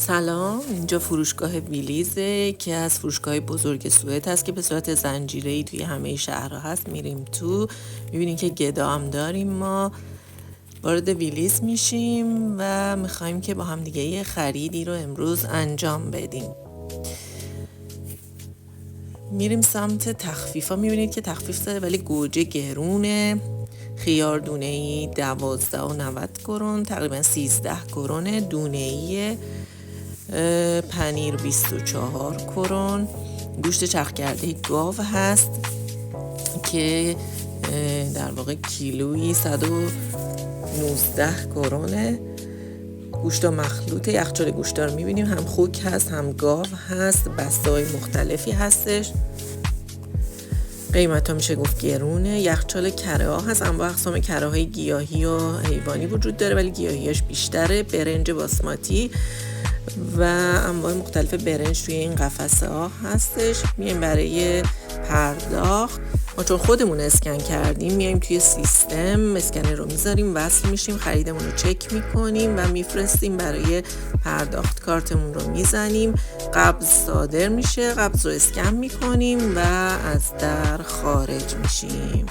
سلام، اینجا فروشگاه ویلیزه که از فروشگاه بزرگ سوئد هست که به صورت زنجیره‌ای توی همه شهرها هست. میریم تو میبینیم که گدا هم داریم. ما وارد ویلیز میشیم و میخوایم که با هم دیگه یه خریدی رو امروز انجام بدیم. میریم سمت تخفیفا، میبینید که تخفیف زده ولی گوجه گرونه. خیار دونه‌ای 12.90 کرون، تقریبا 13 کرونه. دونه‌ای پنیر 24 کرون. گوشت چرخ کرده گاو هست که در واقع کیلویی 119 کرونه. گوشت مخلوط یخچال گوشت رو میبینیم، هم خوک هست هم گاو هست، بسته های مختلفی هستش. قیمت ها میشه گفت گرونه. یخچال کره ها هست، انواع اقسام کره های گیاهی و حیوانی وجود داره ولی گیاهیاش بیشتره. برنج باسماتی و انواع مختلف برنج توی این قفسه ها هستش. میایم برای پرداخت، ما چون خودمون اسکن کردیم میایم توی سیستم اسکنر رو میذاریم، وصل میشیم، خریدمون رو چک میکنیم و میفرستیم برای پرداخت. کارتمون رو میزنیم، قبض صادر میشه، قبض رو اسکن میکنیم و از در خارج میشیم.